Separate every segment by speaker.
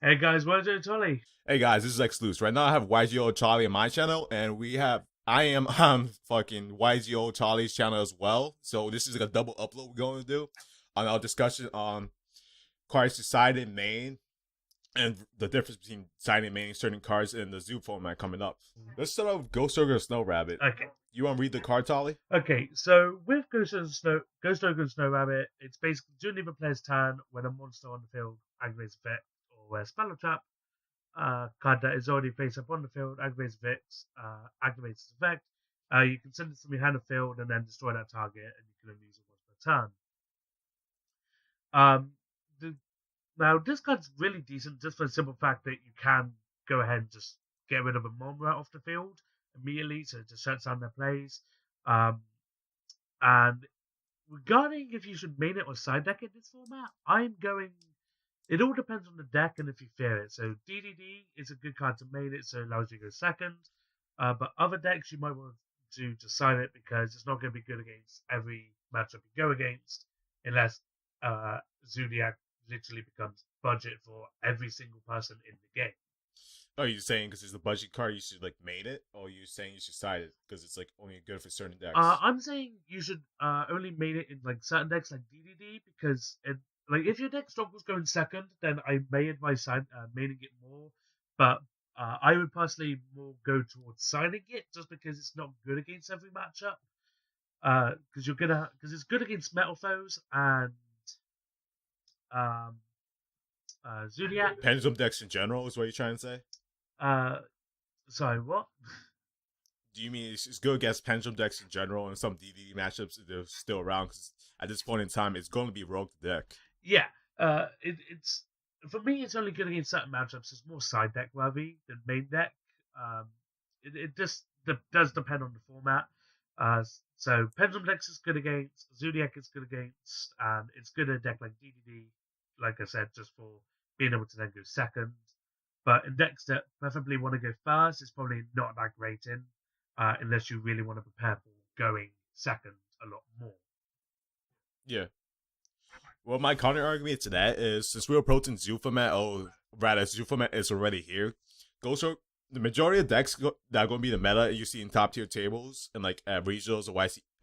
Speaker 1: Hey guys, welcome to Tolly.
Speaker 2: Hey guys, this is X Loose. Right now I have YGO Charlie on my channel, and I am on fucking YGO Charlie's channel as well. So this is like a double upload we're going to do on our discussion on cards decided main and the difference between deciding main certain cards in the zoo format coming up. Let's start off with Ghost Ogre Snow Rabbit.
Speaker 1: Okay,
Speaker 2: You want to read the card, Charlie?
Speaker 1: okay. So with Ghost Ogre and Snow Rabbit, it's basically during the player's turn when a monster on the field activates effect or where spell or trap card that is already face up on the field activates its effect. You can send it from your hand or field and then destroy that target, and you can only use it once per turn. Um, the, Now this card's really decent just for the simple fact that you can go ahead and just get rid of a mon right off the field immediately, so it just shuts down their plays. Um, and regarding if you should main it or side deck in this format, I'm going. It all depends on the deck and if you fear it. So DDD is a good card to main it, so it allows you to go second. But other decks you might want to side it because it's not going to be good against every matchup you go against, unless Zoodiac literally becomes budget for every single person in the game.
Speaker 2: Are you saying because it's the budget card you should like main it, or are you saying you should side it because it's like only good for certain decks?
Speaker 1: I'm saying you should only main it in like certain decks like DDD because like if your deck struggles going second, then I may advise maining it more. But I would personally more go towards siding it just because it's not good against every matchup. Because it's good against metal foes and um, Zoodiac.
Speaker 2: Pendulum decks in general is what you're trying to say?
Speaker 1: Uh, Sorry, what?
Speaker 2: Do you mean it's good against pendulum decks in general and some DD matchups that they're still around? Because at this point in time, it's going to be rogue deck.
Speaker 1: Yeah, it's for me. It's only good against certain matchups. It's more side deck worthy than main deck. Um, it just does depend on the format. So Pendulum Dex is good against, Zoodiac is good against, and it's good in a deck like DDD, like I said, just for being able to then go second. But in decks that preferably want to go first, it's probably not that great in, unless you really want to prepare for going second a lot more.
Speaker 2: Yeah. Well, my counter argument to that is since we're approaching Zoo format, or rather, Zoo format is already here. The majority of decks that are going to be the meta you see in top tier tables and like regionals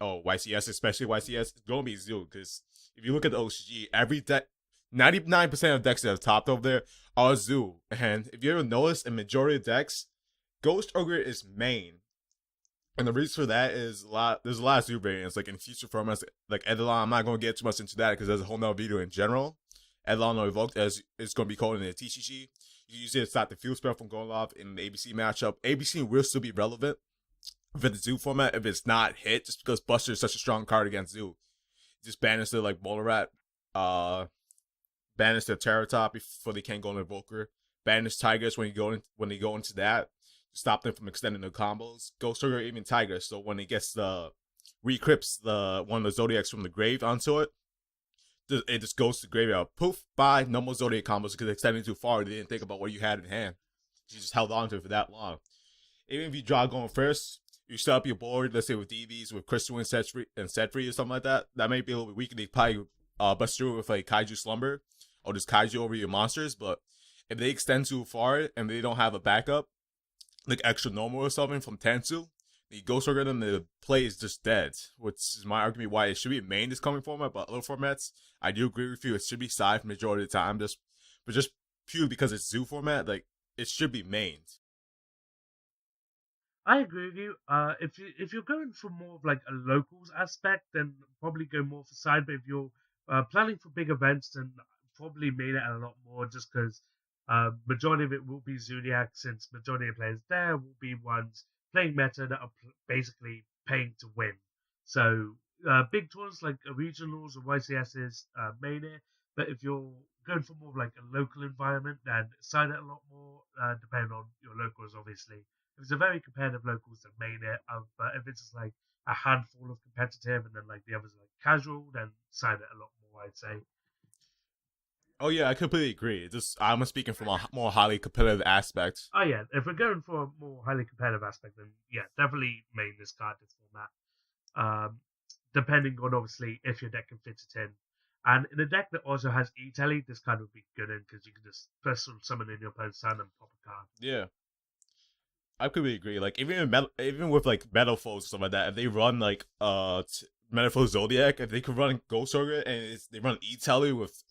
Speaker 2: or YCS, especially YCS, it's going to be Zoo because if you look at the OCG, every deck, 99% of decks that are topped over there are Zoo. And if you ever notice, in majority of decks, Ghost Ogre is main. And the reason for that is there's a lot of Zoo variants, like in future formats, like Edelon. I'm not going to get too much into that because there's a whole nother video in general. Edelon or Evoked, as it's going to be called in the TCG. You use it to stop the field spell from going off in the ABC matchup. ABC will still be relevant for the Zoo format if it's not hit, just because Buster is such a strong card against Zoo. Just banish the like Molar Rat, banish the Terratop before they can't go into Evoker. Banish Tigers when they go into that. Stop them from extending their combos. Ghost Ogre even Tiger, so when he gets the recrypts the one of the Zoodiacs from the grave onto it, it just goes to the graveyard. Poof, bye, no more Zodiac combos because extending too far. They didn't think about what you had in hand. You just held on to it for that long. Even if you draw going first, you set up your board, let's say with DVs, with Crystal and set free or something like that. That may be a little bit weak. They probably bust through with like Kaiju Slumber or just Kaiju over your monsters. But if they extend too far and they don't have a backup, like extra normal or something from Tansu, the Ghost Ogre them, the play is just dead. Which is my argument why it should be main this coming format, but other formats, I do agree with you. It should be side for majority of the time, but just purely because it's Zoo format, like it should be mained.
Speaker 1: I agree with you. If you're going for more of like a locals aspect, then probably go more for side. But if you're planning for big events, then probably made it a lot more, just because majority of it will be Zoodiac, since majority of players there will be ones playing meta that are basically paying to win. So big tours like regionals or YCSs main it. But if you're going for more of like a local environment, then side it a lot more, depending on your locals, obviously. If it's a very competitive locals that made it, but if it's just like a handful of competitive and then like the others are like casual, then side it a lot more, I'd say.
Speaker 2: Oh yeah, I completely agree. Just I'm speaking from a more highly competitive aspect.
Speaker 1: Oh yeah, if we're going for a more highly competitive aspect, then yeah, definitely main this card this format. Depending on obviously if your deck can fit it in. And in a deck that also has E-Telly, this card would be good in because you can just press summon in your opponent's hand and pop a card.
Speaker 2: Yeah, I completely agree. Like even with like Metal Foes and stuff like that, if they run like Metal Foes Zodiac, if they could run Ghost Ogre and they run E-Telly with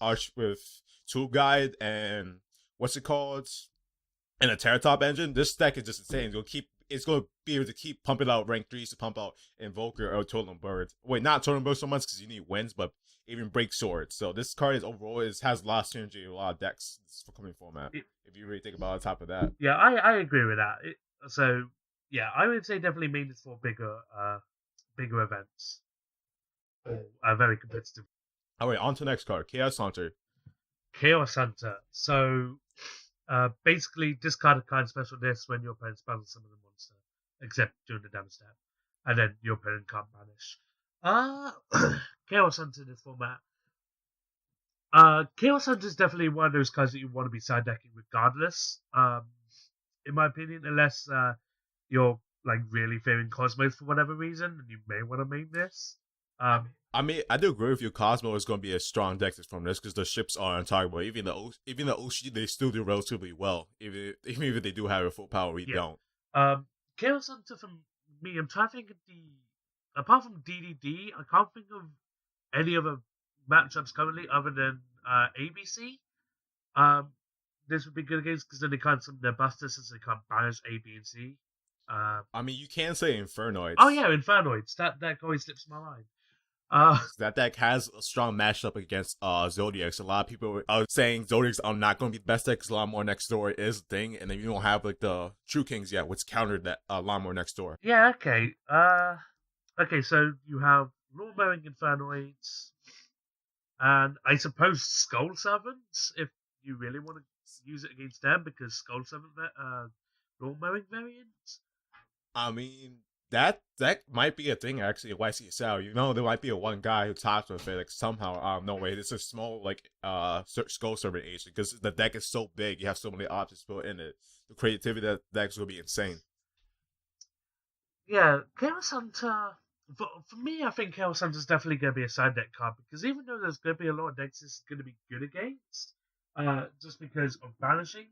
Speaker 2: Tool Guide and what's it called? And a Terra Top engine, this deck is just insane. It's gonna be able to keep pumping out rank 3s to pump out Invoker or Totem Bird. Wait, not Totem Bird so much because you need wins, but even Break Sword. So this card is overall has a lot of synergy with a lot of decks for coming format. If you really think about it on top of that.
Speaker 1: Yeah, I agree with that. So yeah, I would say definitely mean this for bigger events. Or very competitive.
Speaker 2: Alright, on to the next card, Chaos Hunter.
Speaker 1: Chaos Hunter. So basically discard a kind special this when your opponent spells summon a monster, except during the damage step. And then your opponent can't banish. Chaos Hunter in this format. Chaos Hunter is definitely one of those cards that you want to be side decking regardless. In my opinion, unless you're like really fearing Cosmos for whatever reason, and you may want to main this.
Speaker 2: I mean, I do agree with you. Cosmo is going to be a strong deck from this because the ships are untargetable. Even the Oshi, they still do relatively well. Even if they do have a full power, we don't.
Speaker 1: Chaos Hunter from me, I'm trying to think of apart from DDD, I can't think of any other matchups currently other than ABC. This would be good against because then they can't summon their busters since they can't banish A, B, and C.
Speaker 2: I mean, you can say Infernoids.
Speaker 1: Oh yeah, Infernoids. That always slips my mind.
Speaker 2: That deck has a strong matchup against Zoodiacs. A lot of people are saying Zoodiacs are not going to be the best deck because Lawnmower Next Door is a thing, and then you don't have like the True Kings yet, which countered that Lawnmower Next Door.
Speaker 1: Yeah, okay. Okay, so you have Lawn Mowing Infernoids, and I suppose Skull Servants if you really want to use it against them because Skull Servant Lawn Mowing variants.
Speaker 2: I mean, that might be a thing actually at YCSL. You know, there might be a one guy who talks with it like somehow. No way, it's a small like Skull Servant agent because the deck is so big. You have so many options put in it. The creativity of that deck's gonna be insane.
Speaker 1: Yeah, Chaos Hunter. For me, I think Chaos Hunter is definitely going to be a side deck card because even though there's going to be a lot of decks this is going to be good against, just because of banishing,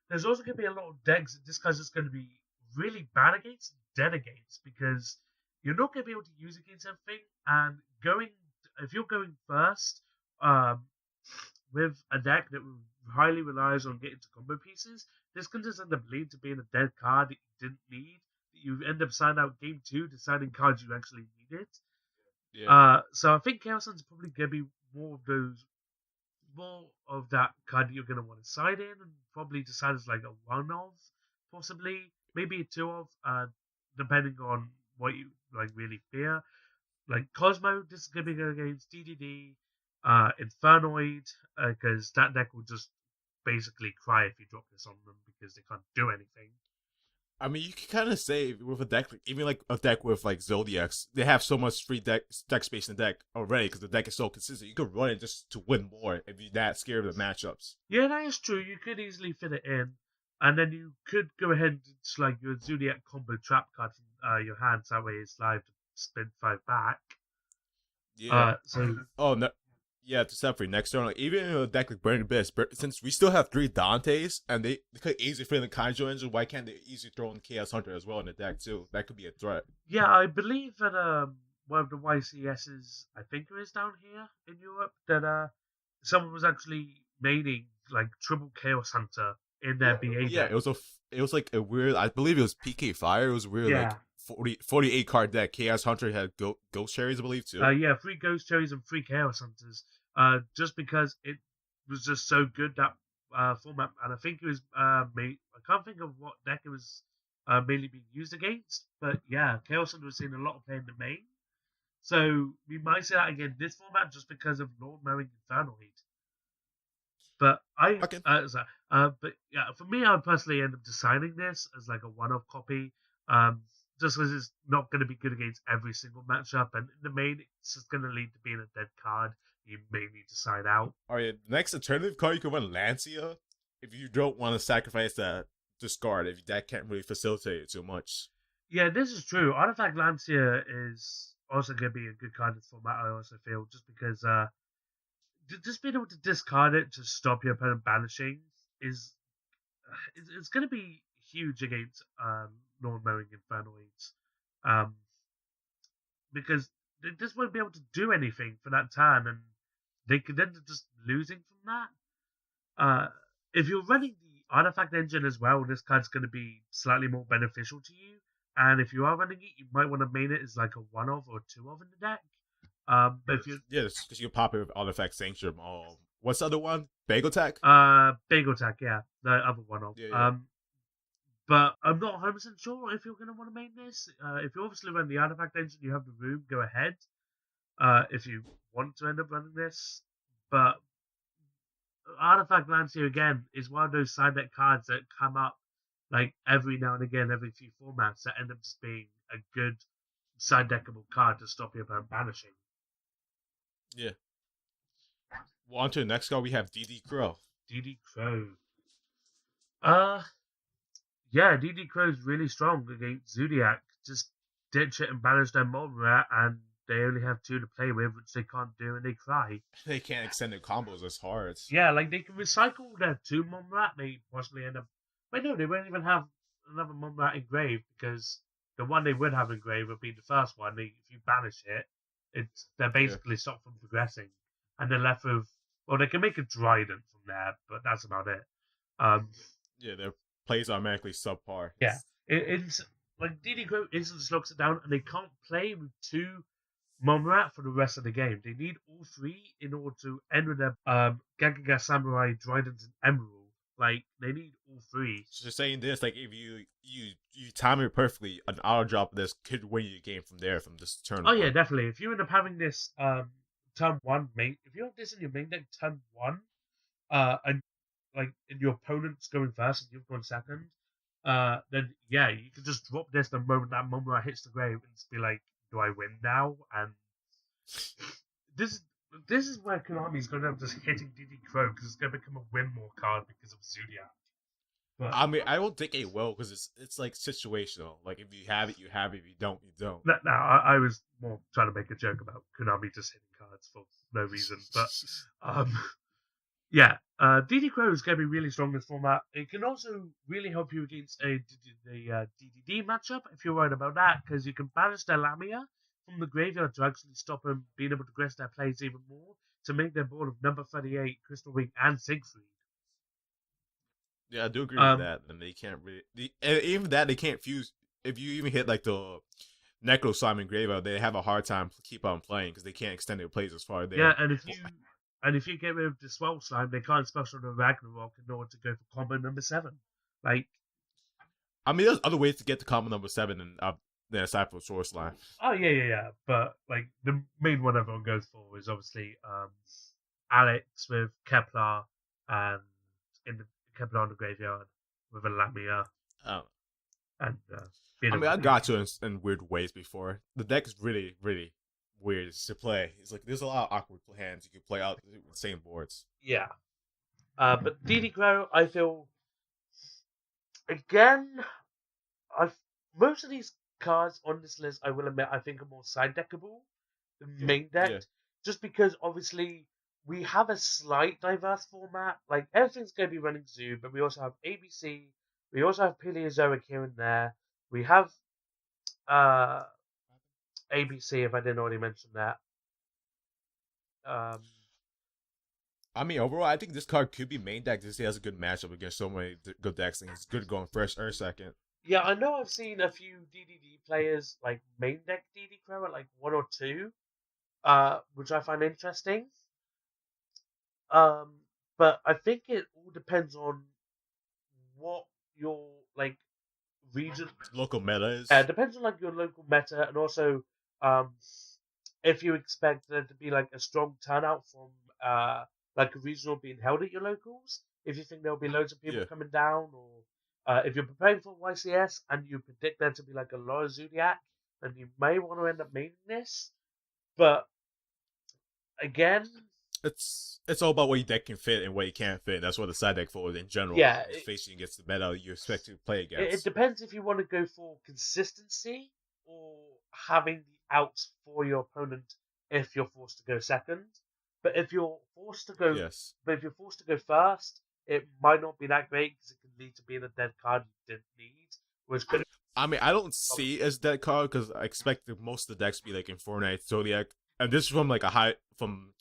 Speaker 1: there's also going to be a lot of decks that this card is going to be really bad against, dead against, because you're not going to be able to use against everything. And if you're going first, with a deck that highly relies on getting to combo pieces, this can just end up leading to being a dead card that you didn't need. You end up signing out game 2, deciding cards you actually needed.
Speaker 2: Yeah.
Speaker 1: So I think Chaos Hunter's probably gonna be more of that card that you're gonna want to side in, and probably decide as like a one of, possibly maybe a two of, depending on what you like really fear. Like Cosmo, this is gonna be good against DDD, Infernoid, because that deck will just basically cry if you drop this on them because they can't do anything.
Speaker 2: I mean, you can kind of say with a deck, even like a deck with like Zodiacs, they have so much free deck space in the deck already because the deck is so consistent. You could run it just to win more if you're that scared of the matchups.
Speaker 1: Yeah, that is true. You could easily fit it in, and then you could go ahead and just like your Zoodiac combo trap card from your hands. That way, it's live to spin 5 back.
Speaker 2: Yeah.
Speaker 1: So
Speaker 2: Oh no. Yeah, to separate next turn, like even in a deck like Burning Abyss, since we still have 3 Dantes and they could easily fit in the Kaijo engine, why can't they easily throw in Chaos Hunter as well in the deck too? That could be a threat.
Speaker 1: yeah, I believe that one of the YCSs, I think it is down here in Europe, that someone was actually maining like triple Chaos Hunter in their BA
Speaker 2: Yeah,
Speaker 1: deck.
Speaker 2: it was like a weird. I believe it was PK Fire. It was weird,
Speaker 1: Yeah.
Speaker 2: like 48 card deck. Chaos Hunter had Ghost Cherries, I believe too.
Speaker 1: Yeah, 3 Ghost Cherries and 3 Chaos Hunters. Just because it was just so good that format, and I think it was I can't think of what deck it was mainly being used against, but yeah, Chaos Hunter was seeing a lot of play in the main. So we might say that again this format just because of Lord Mowing Infernoid. But
Speaker 2: Okay.
Speaker 1: but yeah, for me, I would personally end up deciding this as like a one-off copy, just because it's not going to be good against every single matchup, and in the main, it's just going to lead to being a dead card. You may need to side out.
Speaker 2: Alright, next alternative card you can run Lancia if you don't want to sacrifice that discard if that can't really facilitate it too much.
Speaker 1: Yeah, this is true. Artifact Lancia is also going to be a good card in this format. I also feel just because just being able to discard it to stop your opponent banishing is it's going to be huge against non-mowing Infernal Eights, um, because they just won't be able to do anything for that turn, and they could end up just losing from that. If you're running the artifact engine as well, this card's going to be slightly more beneficial to you. And if you are running it, you might want to main it as like a one of or two of in the deck. But if you
Speaker 2: Yeah, because you can pop it with artifact sanctum. What's the other one? Bagel Tech.
Speaker 1: Bagel Tech, yeah, the other one of.
Speaker 2: Yeah, yeah.
Speaker 1: But I'm not 100% sure if you're going to want to main this. If you obviously run the artifact engine, you have the room, go ahead. If you want to end up running this, but Artifact Lancer again is one of those side deck cards that come up like every now and again, every few formats that end up just being a good side deckable card to stop you from banishing.
Speaker 2: Yeah. Well, on to the next card, we have DD Crow.
Speaker 1: DD Crow. Uh, yeah, DD Crow's really strong against Zoodiac. Just ditch it and banish their Molten Rat, and they only have two to play with, which they can't do, and they cry.
Speaker 2: They can't extend their combos as hard.
Speaker 1: Yeah, like they can recycle their two Molten Rat, they possibly end up. Wait, no, they won't even have another Molten Rat engraved because the one they would have engraved would be the first one. If you banish it, they're basically stopped from progressing, and they're left with. Well, they can make a Dryden from there, but that's about it.
Speaker 2: Yeah, their plays automatically subpar.
Speaker 1: Yeah, it's like DD Crow instantly locks it down, and they can't play with two Monrat for the rest of the game. They need all three in order to end with their Gagaga Samurai, Dryden's, and Emerald. Like they need all three.
Speaker 2: So saying this, like if you time it perfectly, an auto drop of this could win you the game from there, from this turn.
Speaker 1: Oh yeah, definitely. If you end up having this turn one main, if you have this in your main deck turn one, and like in your opponent's going first and you've gone second, then yeah, you can just drop this the moment that Monrat hits the grave and just be like, do I win now? And this this is where Konami's going to end up just hitting DD Crow because it's going to become a win more card because of Zoodiac.
Speaker 2: But I mean, I don't think it will because it's like situational. Like if you have it, you have it. If you don't, you don't.
Speaker 1: No, I was more trying to make a joke about Konami just hitting cards for no reason, but yeah, DD Crow is going to be really strong in this format. It can also really help you against the DDD matchup if you're worried about that, because you can banish their Lamia from the graveyard to actually stop them being able to aggress their plays even more to make their board of number 38, Crystal Wing, and Siegfried.
Speaker 2: Yeah, I do agree with that. And they can't really, even that they can't fuse. If you even hit like the Necro Simon Graveyard, they have a hard time keep on playing because they can't extend their plays as far there.
Speaker 1: Yeah, and if you get rid of the Swell Slime, they can't special the Ragnarok in order to go for combo number 7. Like,
Speaker 2: I mean, there's other ways to get to combo number 7 than aside from Sword Slime.
Speaker 1: Oh yeah. But like the main one everyone goes for is obviously Alex with Kepler and in the Kepler on the graveyard with a Lamia. And
Speaker 2: I mean, I got to in weird ways before. The deck is really, really weird to play. It's like there's a lot of awkward hands you can play out with the same boards.
Speaker 1: Yeah. But DD Crow, I feel again, most of these cards on this list, I will admit, I think are more side deckable than main deck. Yeah. Just because obviously we have a slight diverse format. Like everything's going to be running Zoo, but we also have ABC. We also have Paleozoic here and there. We have ABC, if I didn't already mention that.
Speaker 2: I mean, overall, I think this card could be main deck because he has a good matchup against so many good decks, and he's good going first or second.
Speaker 1: Yeah, I know I've seen a few DDD players like main deck DD Crow at like 1 or 2, which I find interesting. But I think it all depends on what your like region
Speaker 2: local meta is.
Speaker 1: It depends on like your local meta, and also if you expect there to be like a strong turnout from like a regional being held at your locals. If you think there'll be loads of people coming down, or if you're preparing for YCS and you predict there to be like a lot of Zoodiac, then you may want to end up maining this. But again,
Speaker 2: it's all about what your deck can fit and what you can't fit. That's what the side deck for in general.
Speaker 1: Yeah,
Speaker 2: facing against the meta you expect to play against.
Speaker 1: It depends if you want to go for consistency or having the outs for your opponent if you're forced to go second. But if you're forced to go,
Speaker 2: Yes.
Speaker 1: but if you're forced to go first, it might not be that great because it can lead to being a dead card you didn't need, which could.
Speaker 2: I mean, I don't see it as that card because I expect most of the decks to be like in Fortnite, Zodiac, and this is from like from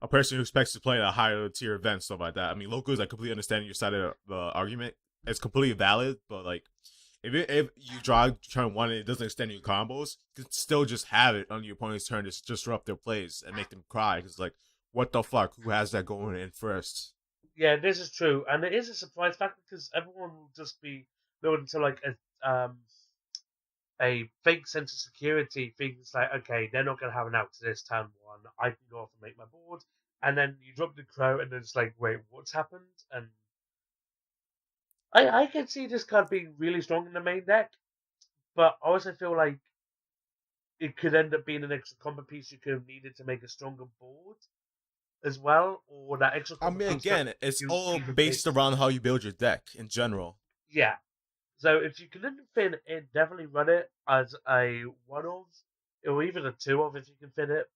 Speaker 2: a person who expects to play at a higher tier event, stuff like that. I mean, locals, I completely understand your side of the argument. It's completely valid, but like, if you draw turn one and it doesn't extend your combos, you can still just have it on your opponent's turn to disrupt their plays and make them cry. Because like, what the fuck? Who has that going in first?
Speaker 1: Yeah, this is true, and it is a surprise factor because everyone will just be looking to like a fake sense of security, things like, okay, they're not going to have an out to this turn one. I can go off and make my board. And then you drop the crow, and then it's like, wait, what's happened? And I can see this card being really strong in the main deck, but I also feel like it could end up being an extra combo piece you could have needed to make a stronger board as well, or that extra
Speaker 2: I
Speaker 1: combo
Speaker 2: mean,
Speaker 1: piece that
Speaker 2: again, it's
Speaker 1: you
Speaker 2: all
Speaker 1: even
Speaker 2: based around how you build your deck in general.
Speaker 1: yeah. So if you can fit it in, definitely run it as a one of, or even a two of if you can fit it.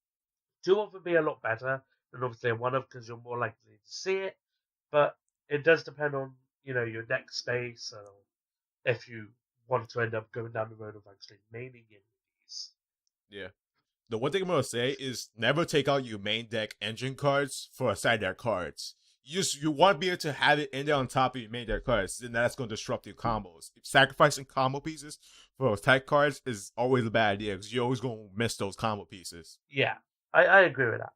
Speaker 1: Two of would be a lot better than obviously a one of because you're more likely to see it. But it does depend on your deck space or if you want to end up going down the road of actually maining in these.
Speaker 2: Yeah. The one thing I'm gonna say is never take out your main deck engine cards for side deck cards. You want to be able to have it in there on top of your main deck cards, and that's going to disrupt your combos. Sacrificing combo pieces for attack cards is always a bad idea because you're always going to miss those combo pieces.
Speaker 1: Yeah, I agree with that.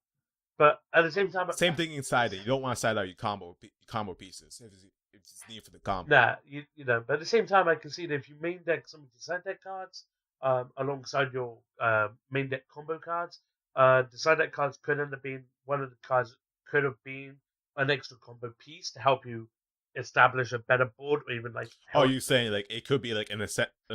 Speaker 1: But at the same time,
Speaker 2: Same thing inside it. You don't want to side out your combo pieces if it's needed for the combo.
Speaker 1: nah, but at the same time, I can see that if you main deck some of your side deck cards alongside your main deck combo cards, the side deck cards could end up being one of the cards could have been an extra combo piece to help you establish a better board or even like
Speaker 2: Oh,
Speaker 1: help.
Speaker 2: you saying like it could be like an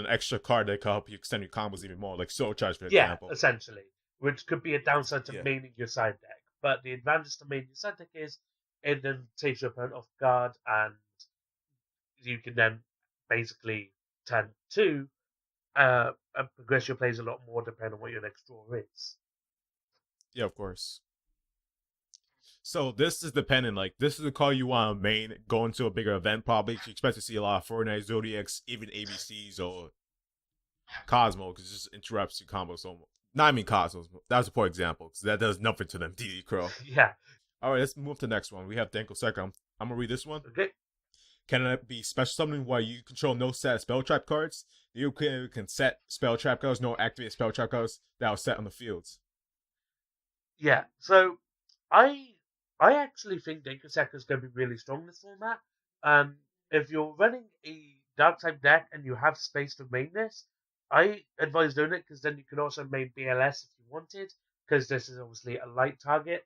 Speaker 2: extra card that could help you extend your combos even more, like Soul Charge, for
Speaker 1: Yeah,
Speaker 2: example.
Speaker 1: essentially, which could be a downside to
Speaker 2: Yeah.
Speaker 1: maining your side deck. But the advantage to maining your side deck is it then takes your opponent off guard and you can then basically turn two progress your plays a lot more depending on what your next draw is.
Speaker 2: Yeah, of course. So this is dependent. Like this is the call you want to main go into a bigger event. Probably you expect to see a lot of Fortnite, Zodiacs, even ABCs or Cosmo because it just interrupts your combo so much. Not I mean Cosmos. That's a poor example because that does nothing to them. DD Crow.
Speaker 1: Yeah.
Speaker 2: All right, let's move to the next one. We have Denko Second. I'm gonna read this one.
Speaker 1: Okay.
Speaker 2: Can it be special summoning where you control no set spell trap cards? You can set spell trap cards, no activate spell trap cards that are set on the fields.
Speaker 1: Yeah. So I I actually think Dankoseka is going to be really strong in this format. If you're running a dark type deck and you have space to main this, I advise doing it because then you can also main BLS if you wanted, because this is obviously a light target.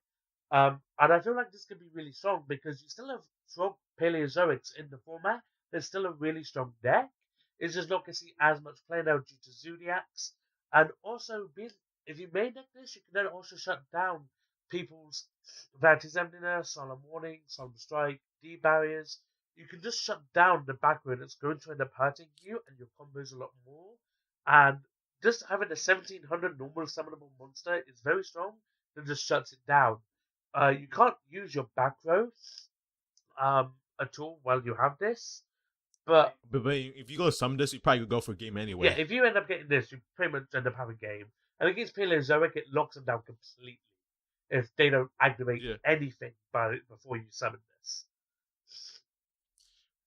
Speaker 1: And I feel like this could be really strong because you still have strong Paleozoics in the format. There's still a really strong deck. It's just not going to see as much play now due to Zoodiacs. And also, if you main deck this, you can then also shut down people's Vantage Emptiness, Solemn Warning, Solemn Strike, D barriers. You can just shut down the back row that's going to end up hurting you and your combos a lot more. And just having a 1700 normal summonable monster is very strong that just shuts it down. You can't use your back row at all while you have this, but
Speaker 2: But if you go to summon this, you probably could go for a game
Speaker 1: yeah,
Speaker 2: anyway.
Speaker 1: if you end up getting this, you pretty much end up having a game. And against Paleozoic, it locks them down completely if they don't activate
Speaker 2: Yeah.
Speaker 1: anything before you summon this.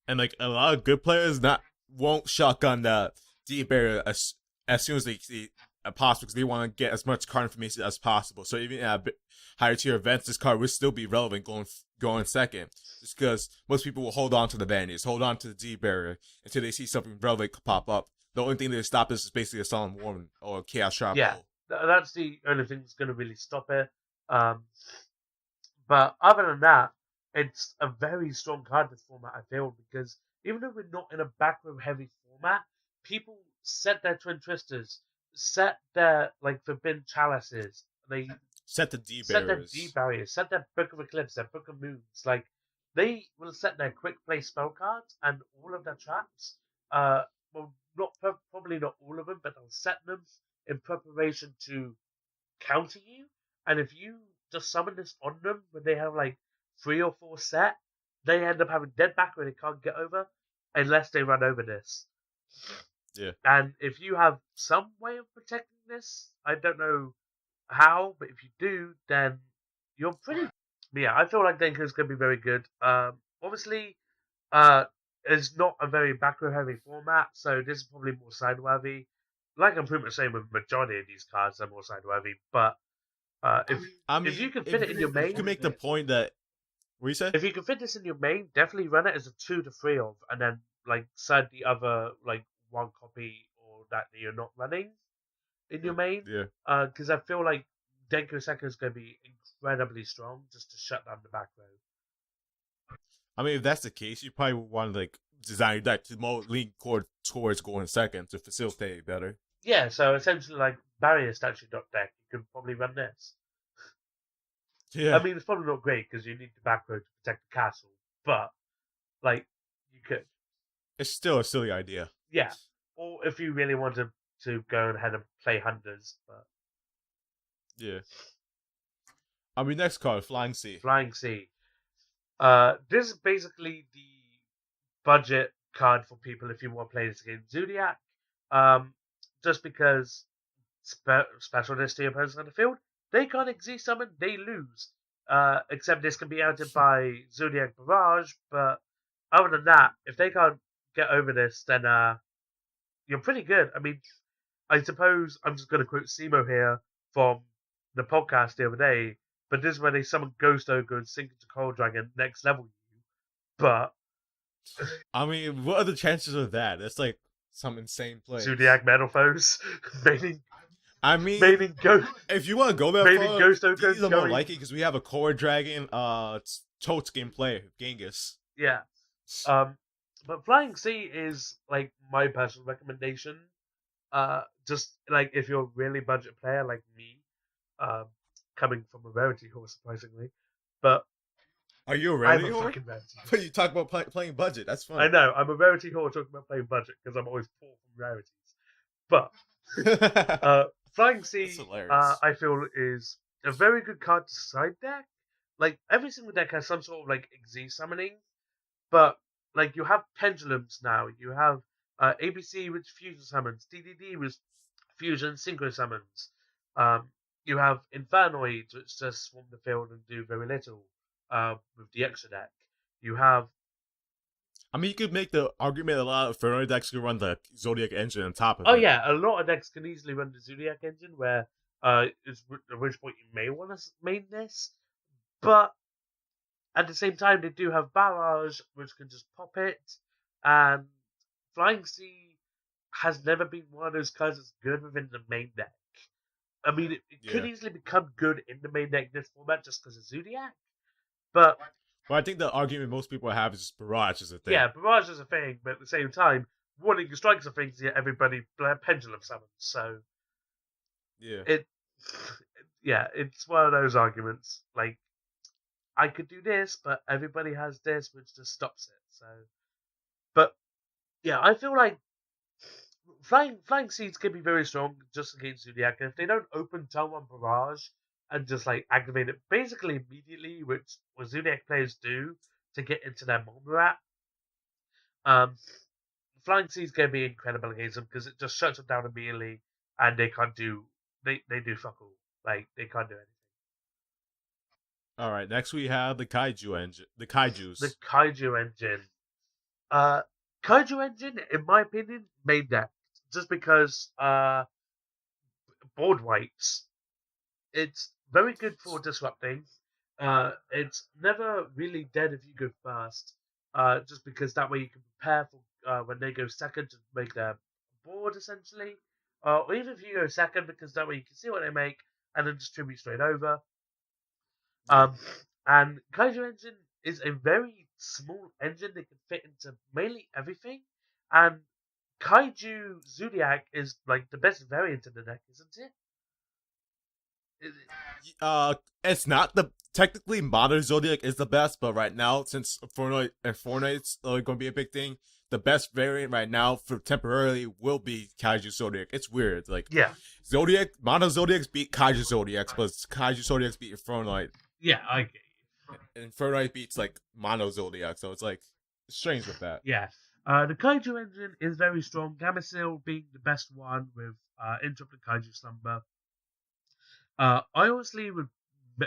Speaker 2: And like a lot of good players not won't shotgun the deep barrier as soon as they see a possible because they want to get as much card information as possible. So even at higher tier events, this card would still be relevant going second. Just because most people will hold on to the vanities, hold on to the deep barrier until they see something relevant pop up. The only thing that stop this is basically a solemn warning or a chaos trap
Speaker 1: Yeah,
Speaker 2: hole.
Speaker 1: that's the only thing that's going to really stop it. Um, But other than that, it's a very strong card this format, I feel, because even though we're not in a back row heavy format, people set their twin twisters, set their like forbidden chalices, they
Speaker 2: Set the D
Speaker 1: set their D
Speaker 2: barriers.
Speaker 1: barriers, set their Book of Eclipse, their Book of Moons. Like they will set their quick play spell cards and all of their traps. Well, not probably not all of them, but they'll set them in preparation to counter you. And if you just summon this on them when they have like 3 or 4 set, they end up having dead back where they can't get over unless they run over this.
Speaker 2: Yeah.
Speaker 1: And if you have some way of protecting this, I don't know how, but if you do, then you're pretty. Yeah, I feel like Denko's going to be very good. Obviously, it's not a very back row heavy format, so this is probably more side worthy. Like I'm pretty much saying with majority of these cards, they're more side worthy. But
Speaker 2: I
Speaker 1: if you
Speaker 2: mean,
Speaker 1: can fit it in your
Speaker 2: if you
Speaker 1: main,
Speaker 2: can make the point that what you say?
Speaker 1: if you can fit this in your main, definitely run it as a 2 to 3 of, and then like side the other like one copy or that you're not running in your main.
Speaker 2: Yeah.
Speaker 1: Because I feel like Denko Second is going to be incredibly strong just to shut down the back row.
Speaker 2: I mean, if that's the case, you probably would want to like design your deck to more lean towards going second to facilitate it better.
Speaker 1: Yeah, so essentially like barrier statue dot deck, you could probably run this.
Speaker 2: Yeah.
Speaker 1: I mean, it's probably not great because you need the back row to protect the castle, but like you could,
Speaker 2: It's still a silly idea.
Speaker 1: yeah. Or if you really wanted to go ahead and play hunters, but
Speaker 2: Yeah. I mean, next card, Flying Sea.
Speaker 1: Flying Sea. This is basically the budget card for people if you want to play this against Zoodiac. Just because special destiny opponents on the field, they can't exist summon, they lose. Except this can be outed by Zoodiac Barrage, but other than that, if they can't get over this, then you're pretty good. I mean, I suppose I'm just going to quote Simo here from the podcast the other day, but this is where they summon Ghost Ogre and sink into Cold Dragon next level you. But
Speaker 2: I mean, what are the chances of that? That's like some insane play.
Speaker 1: Zoodiac Metalfoes, maining
Speaker 2: I mean,
Speaker 1: Ghost.
Speaker 2: if you want to go that
Speaker 1: Maining
Speaker 2: far,
Speaker 1: Ghost Ogre
Speaker 2: these are more
Speaker 1: going-
Speaker 2: likely because we have a Core Dragon, Totes game player, Genghis.
Speaker 1: Yeah. But Flying Sea is like my personal recommendation. Just like if you're a really budget player like me, coming from a rarity horse surprisingly, but
Speaker 2: Are you a
Speaker 1: I'm
Speaker 2: rarity
Speaker 1: a
Speaker 2: whore?
Speaker 1: fucking rarity.
Speaker 2: But you talk about playing budget. That's
Speaker 1: I
Speaker 2: fun.
Speaker 1: know I'm a rarity whore talking about playing budget because I'm always poor from rarities. But Flying Sea,
Speaker 2: That's hilarious.
Speaker 1: I feel is a very good card to side deck. Like every single deck has some sort of like Xyz summoning, but like you have pendulums now. You have ABC with fusion summons, DDD with fusion synchro summons. You have Infernoids which just swarm the field and do very little with the extra deck. You have
Speaker 2: I mean, you could make the argument a lot of Ferrari decks could run the Zodiac engine on top of
Speaker 1: oh
Speaker 2: it.
Speaker 1: yeah, a lot of decks can easily run the Zoodiac engine where at which point you may want to main this, but at the same time they do have Barrage which can just pop it, and Flying Sea has never been one of those cards that's good within the main deck. I mean, it could
Speaker 2: Yeah.
Speaker 1: easily become good in the main deck this format just because of Zoodiac, but
Speaker 2: Well, I think the argument most people have is just Barrage is a thing.
Speaker 1: yeah, Barrage is a thing, but at the same time, Warning and Strike's a thing, so yet everybody pendulum summons, so
Speaker 2: Yeah.
Speaker 1: yeah, it's one of those arguments. Like, I could do this, but everybody has this, which just stops it. So, but yeah, I feel like Flying Seeds can be very strong just against Zoodiac, and if they don't open turn one Barrage and just like activate it basically immediately, which what Zoodiac players do to get into their Momurat, Flying Seeds can be incredible against them because it just shuts them down immediately, and they can't do they do fuck all. Like they can't do anything.
Speaker 2: All right. Next, we have the Kaiju engine. The Kaijus.
Speaker 1: The Kaiju engine. Kaiju engine, in my opinion, made that just because board wipes. It's very good for disrupting. It's never really dead if you go first. Just because that way you can prepare for when they go second to make their board essentially. Or even if you go second, because that way you can see what they make and then distribute straight over. And Kaiju engine is a very small engine that can fit into mainly everything. And Kaiju Zoodiac is like the best variant in the deck, isn't it?
Speaker 2: Uh, it's not the technically modern Zodiac is the best, but right now since Fortnite's going to be a big thing, the best variant right now for temporarily will be Kaiju Zodiac. It's weird, like
Speaker 1: Yeah,
Speaker 2: Zodiac Mono Zodiacs beat Kaiju Zodiacs, but Kaiju Zodiacs beat Fortnite,
Speaker 1: yeah, I get
Speaker 2: and Fortnite beats like Mono Zodiac. So it's like strange with that.
Speaker 1: you. Yeah. The Kaiju engine is very strong. Gameciel being the best one with Interrupted Kaiju Slumber. I honestly would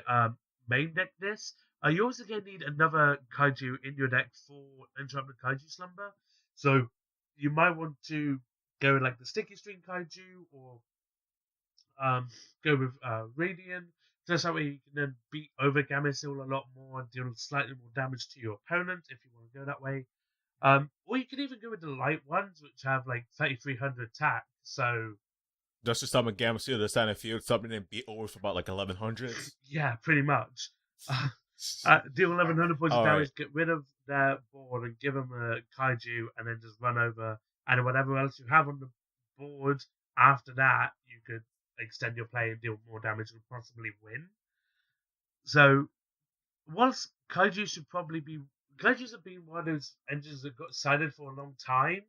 Speaker 1: uh, main deck this. You also gonna need another kaiju in your deck for Interrupted Kaiju Slumber. So you might want to go with like the Sticky String Kaiju or um, go with Radiant. Just that way you can then beat over Gameciel a lot more and deal slightly more damage to your opponent if you want to go that way. Or you can even go with the light ones, which have like 3,300 attack. So
Speaker 2: Just to summon Gamma Seal to the center field, something and beat over for about like 1100s.
Speaker 1: yeah, pretty much. Deal 1,100 points of
Speaker 2: All right.
Speaker 1: damage, get rid of their board, and give them a kaiju, and then just run over. And whatever else you have on the board after that, you could extend your play and deal more damage and possibly win. So, whilst kaiju should probably be. Kaijus have been one of those engines that got cited for a long time,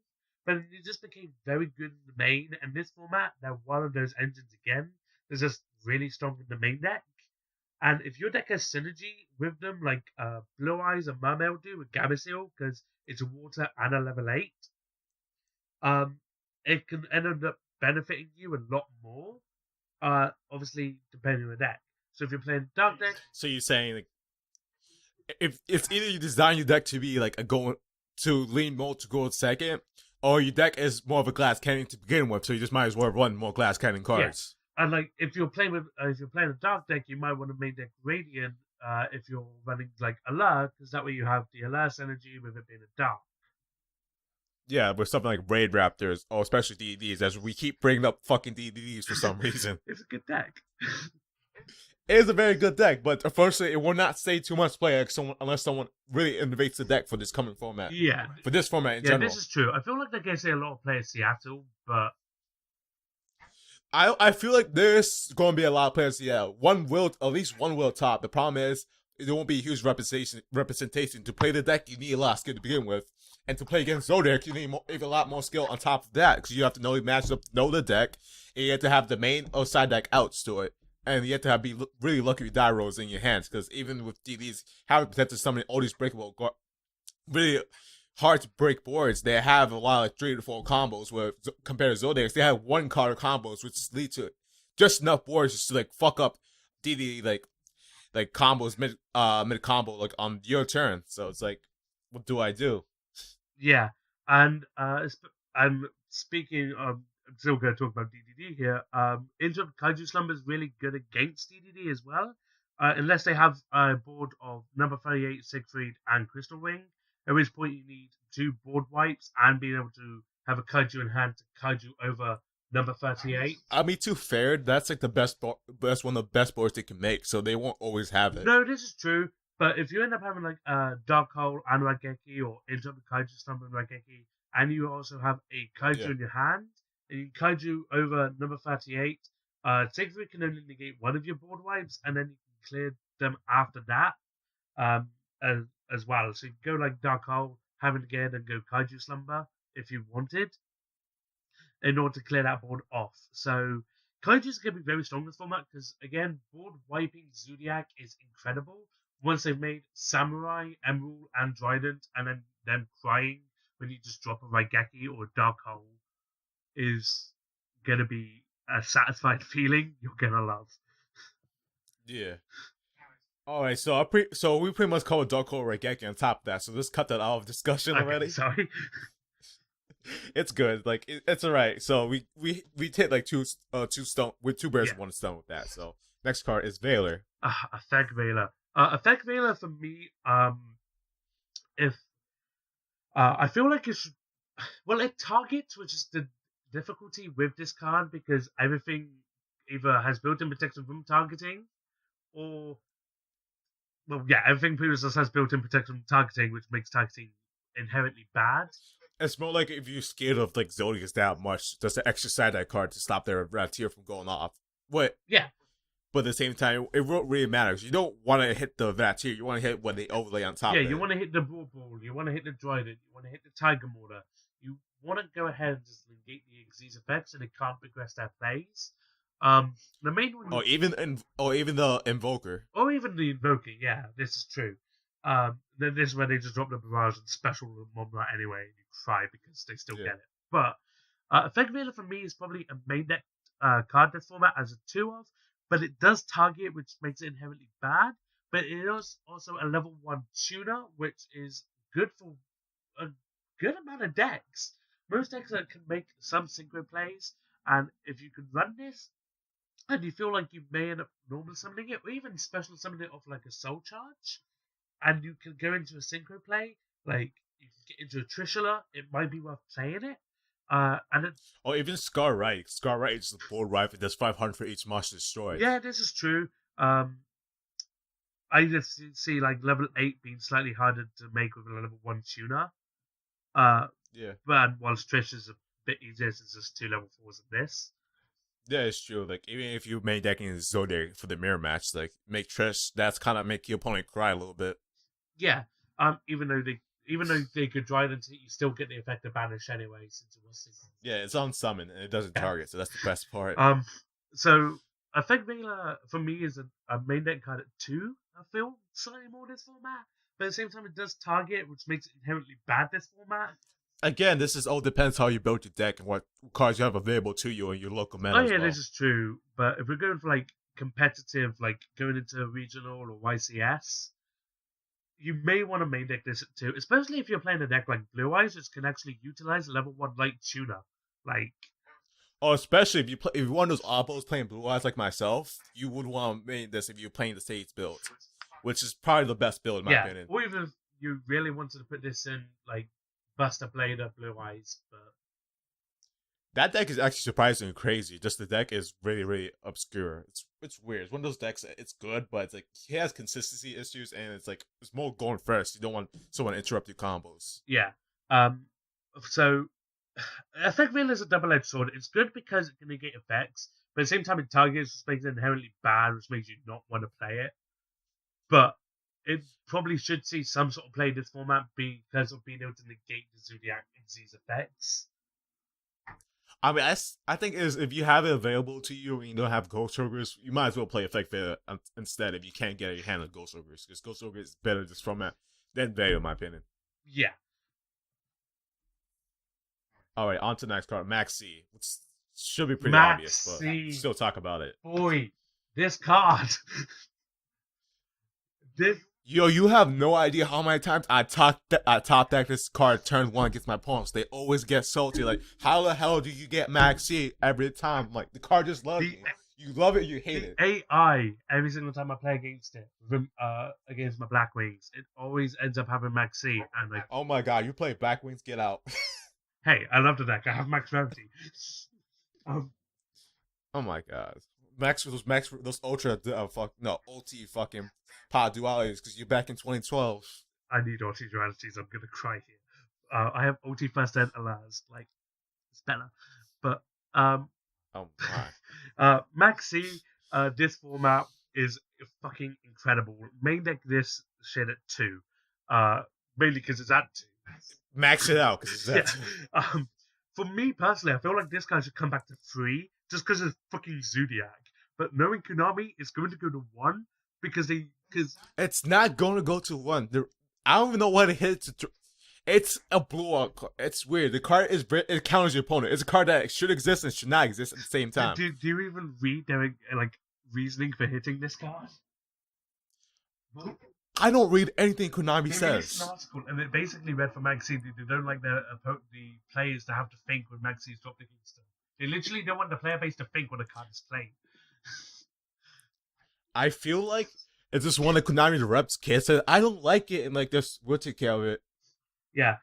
Speaker 1: but it just became very good in the main. And this format, they're one of those engines again. They're just really strong in the main deck. And if your deck has synergy with them, like Blue Eyes and Mermail do with Gameciel, because it's a water and a level 8, um, it can end up benefiting you a lot more. Obviously, depending on the deck. So if you're playing Dark deck,
Speaker 2: So you're saying like if it's either you design your deck to be like a going to lean more to gold second, or your deck is more of a glass cannon to begin with, so you just might as well run more glass cannon
Speaker 1: yeah.
Speaker 2: cards.
Speaker 1: And like if you're playing a Dark deck, you might want to main deck Radiant if you're running like Alert, because that way you have the Alert synergy with it being a Dark.
Speaker 2: Yeah, with something like Raid Raptors, or especially DDs, as we keep bringing up fucking DDs for some reason.
Speaker 1: It's a good deck.
Speaker 2: It is a very good deck, but unfortunately, it will not stay too much play unless someone really innovates the deck for this coming format.
Speaker 1: Yeah.
Speaker 2: For this format in
Speaker 1: Yeah,
Speaker 2: general.
Speaker 1: this is true. I feel like they're going to say a lot of players Seattle, but
Speaker 2: I feel like there's going to be a lot of players. Yeah, at least one will top. The problem is there won't be a huge representation to play the deck. You need a lot of skill to begin with, and to play against Zodiac, you need even a lot more skill on top of that because you have to know the matchup, know the deck, and you have to have the main or side deck outs to it, and you have to be really lucky with die rolls in your hands because even with DDs having potential summon all these breakable, really hard to break boards. They have a lot of like 3 to 4 combos where compared to Zodiacs, they have 1 card combos, which lead to just enough boards just to like fuck up DD like combos mid combo like on your turn. So it's like, what do I do?
Speaker 1: yeah. And I'm speaking of, I'm still going to talk about DDD here. Interrupt Kaiju Slumber is really good against DDD as well, unless they have a board of number 38, Siegfried, and Crystal Wing, at which point you need 2 board wipes and being able to have a Kaiju in hand to Kaiju over number 38.
Speaker 2: I mean, to fair, that's like the best one of the best boards they can make, so they won't always have it.
Speaker 1: No, this is true. But if you end up having like Dark Hole and Raigeki or Interrupt Kaiju Slumber and Raigeki, and you also have a Kaiju
Speaker 2: Yeah.
Speaker 1: in your hand, and you Kaiju over number 38, Siegfried can only negate one of your board wipes, and then you can clear them after that um, as well. So you can go like Dark Hole, have it again, and go Kaiju Slumber if you wanted in order to clear that board off. So Kaiju's going to be very strong in this format because, again, board wiping Zoodiac is incredible. Once they've made Samurai, Emerald, and Trident, and then them crying when you just drop a Raigeki or a Dark Hole is going to be a satisfied feeling you're going to love.
Speaker 2: Yeah. All right, so we pretty much covered Dark Hole Raigeki on top of that. So let's cut that out of discussion
Speaker 1: Okay,
Speaker 2: already.
Speaker 1: sorry.
Speaker 2: It's good. Like it's all right. So we hit like two stone with 2 birds
Speaker 1: Yeah.
Speaker 2: with 1 stone with that. So next card is Veiler.
Speaker 1: Effect Veiler. Effect Veiler for me, if I feel like it should. Well, it targets, which is the difficulty with this card because everything either has built-in protection from targeting, or well, yeah, everything previously has built-in protection from targeting, which makes targeting inherently bad.
Speaker 2: It's more like if you're scared of like Zodiacs that much, just to exercise that card to stop their tier from going off. What?
Speaker 1: Yeah,
Speaker 2: but at the same time, it won't really matter. You don't want to hit the Vatir. You want to hit what they overlay on top
Speaker 1: Yeah,
Speaker 2: of
Speaker 1: you
Speaker 2: it.
Speaker 1: want to hit the Brawl Ball, you want to hit the Trident, you want to hit the Tiger Mortar. You want to go ahead and just negate the Xyz effects, and they can't progress their plays. The main one,
Speaker 2: Or even the Invoker.
Speaker 1: or even the Invoker. Yeah, this is true. Then this is where they just drop the Barrage and special Mob Rat anyway, and you cry because they still get it. But Effect Veiler for me is probably a main deck card this format as a 2 of, but it does target, which makes it inherently bad. But it is also a level 1 tuner, which is good for a good amount of decks. Most decks that can make some synchro plays, and if you can run this, and you feel like you may end up normal summoning it, or even special summoning it off like a soul charge, and you can go into a synchro play, like you can get into a Trishula, it might be worth playing it.
Speaker 2: Or even Scar Right. Scar Right is the bull rifle. That's 500 for each monster destroyed.
Speaker 1: Yeah, this is true. I just see like level 8 being slightly harder to make with a level 1 tuner.
Speaker 2: Yeah.
Speaker 1: But whilst Trish is a bit easier, it's just 2 level 4s of this.
Speaker 2: Yeah, it's true. Like, even if you main decking Zodiac for the mirror match, like, make Trish, that's kind of make your opponent cry a little bit.
Speaker 1: Yeah. Even though they could drive into it, you still get the effect of banish anyway, since it was synchro.
Speaker 2: Yeah, it's on summon and it doesn't target, so that's the best part.
Speaker 1: So Effect Veiler for me is a main deck card at 2. I feel slightly more this format, but at the same time it does target, which makes it inherently bad this format.
Speaker 2: Again, this is all depends how you build your deck and what cards you have available to you in your local meta.
Speaker 1: Oh yeah, this is true. But if we're going for like competitive, like going into regional or YCS, you may want to main deck this at 2, especially if you're playing a deck like Blue Eyes, which can actually utilize a level 1 light tuner. Like,
Speaker 2: oh, especially if you're one of those oppos playing Blue Eyes like myself, you would want to main this if you're playing the Sage build, which is probably the best build in my opinion.
Speaker 1: Or even if you really wanted to put this in like Buster Blader, Blue Eyes, but
Speaker 2: that deck is actually surprisingly crazy. Just the deck is really, really obscure. It's weird. It's one of those decks. It's good, but it's like he has consistency issues, and it's like it's more going first. You don't want someone to interrupt your combos.
Speaker 1: Yeah. So Effect Veil is a double-edged sword. It's good because it can negate effects, but at the same time it targets, which makes it inherently bad, which makes you not want to play it. But it probably should see some sort of play in this format because of being able to negate the Zoodiac and these effects.
Speaker 2: I mean, I think is if you have it available to you and you don't have Ghost Ogres, you might as well play Effect Veil instead if you can't get your hand on Ghost Ogres, because Ghost Ogres is better this format than Veil in my opinion.
Speaker 1: Yeah.
Speaker 2: All right, on to the next card, Max C. Which should be pretty
Speaker 1: Max
Speaker 2: obvious, but
Speaker 1: C.
Speaker 2: still talk about it.
Speaker 1: Boy, this card.
Speaker 2: Yo, you have no idea how many times I top deck this card turn 1 against my opponents. They always get salty. Like, how the hell do you get Max C every time? Like, the card just loves you. You love it, you hate it.
Speaker 1: AI, every single time I play against it, against my Black Wings, it always ends up having Max C. And like,
Speaker 2: oh my god, you play Black Wings, get out.
Speaker 1: Hey, I love the deck. I have Max Rarity.
Speaker 2: Oh my god. Those ultra OT fucking pod dualities because you're back in 2012.
Speaker 1: I need OT dualities. I'm gonna cry here. I have OT first and last. Like, it's better. But
Speaker 2: oh
Speaker 1: my. Max C, this format is fucking incredible. Main deck this shit at 2. Mainly because it's at 2.
Speaker 2: Max it out because it's at 2.
Speaker 1: For me personally, I feel like this guy should come back to 3 just because of fucking Zoodiac. But knowing Konami, it's going to go to 1 because
Speaker 2: it's not going to go to 1. I don't even know what it hits. It's a blowout card. It's weird. The card it counters your opponent. It's a card that should exist and should not exist at the same time.
Speaker 1: Do you even read their reasoning for hitting this card?
Speaker 2: I don't read anything Konami says.
Speaker 1: An article, and it basically read for Max C. They don't like the players to have to think when Max C's dropped against them. They literally don't want the player base to think when a card is played.
Speaker 2: I feel like it's just one of Konami's reps kids said, I don't like it, and like this we'll take care of it.
Speaker 1: Yeah.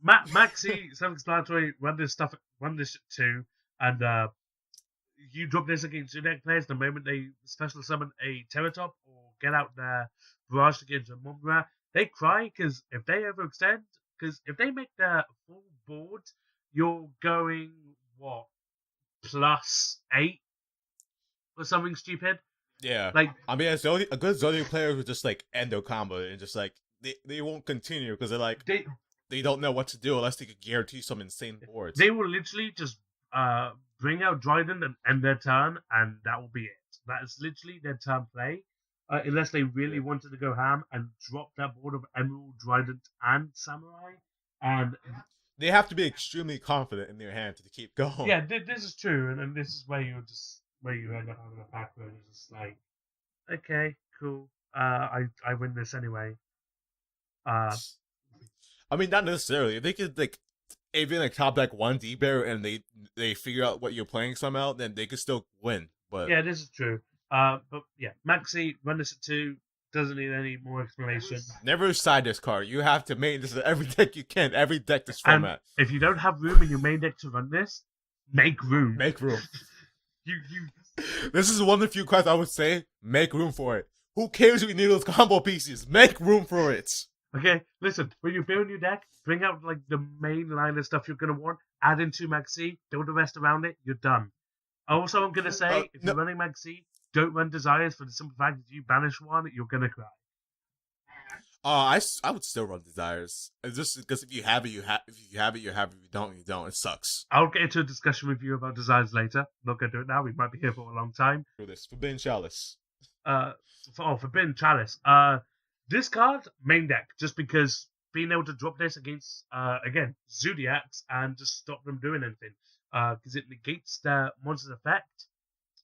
Speaker 1: Max C, self-explanatory, run this shit too, and you drop this against your deck players the moment they special summon a Terratop or get out their Barrage against a Mombra, they cry because if they overextend, because if they make their full board, you're going, what, +8 or something stupid?
Speaker 2: Yeah.
Speaker 1: Like
Speaker 2: I mean, a good Zodiac player who just like end their combo and just like they won't continue because they're like
Speaker 1: they
Speaker 2: they don't know what to do unless they could guarantee some insane boards.
Speaker 1: they will literally just bring out Dryden and end their turn, and that will be it. That is literally their turn play. Unless they really
Speaker 2: Yeah.
Speaker 1: wanted to go ham and drop that board of Emerald, Dryden, and Samurai. And
Speaker 2: They have to be extremely confident in their hand to keep going.
Speaker 1: yeah, this is true, and this is where you end up having a pack where you're just like, okay, cool. I win this anyway. Uh,
Speaker 2: I mean, not necessarily. If they could like even like top deck one D bear and they figure out what you're playing somehow, then they could still win. But
Speaker 1: yeah, this is true. But yeah, Maxi run this at 2 doesn't need any more explanation.
Speaker 2: never side this card. You have to main this every deck you can, every deck this
Speaker 1: And
Speaker 2: format.
Speaker 1: if you don't have room in your main deck to run this, make room.
Speaker 2: Make room.
Speaker 1: you.
Speaker 2: This is one of the few cards I would say make room for it. Who cares if you need those combo pieces? Make room for it.
Speaker 1: Okay, listen. When you build your deck, bring out like the main line of stuff you're gonna want. Add in 2 Maxi, build the rest around it. You're done. Also, I'm gonna say if
Speaker 2: No,
Speaker 1: you're running Maxi, don't run Desires for the simple fact that you banish one, you're gonna cry.
Speaker 2: I would still run Desires. It's just because if you have it, you have. If you have it, you have it. If you don't, you don't. It sucks.
Speaker 1: I'll get into a discussion with you about Desires later. I'm not gonna do it now. We might be here for a long time.
Speaker 2: Do this Forbidden Chalice.
Speaker 1: Forbidden Chalice. This card main deck just because being able to drop this against again Zoodiacs and just stop them doing anything because it negates their monster's effect.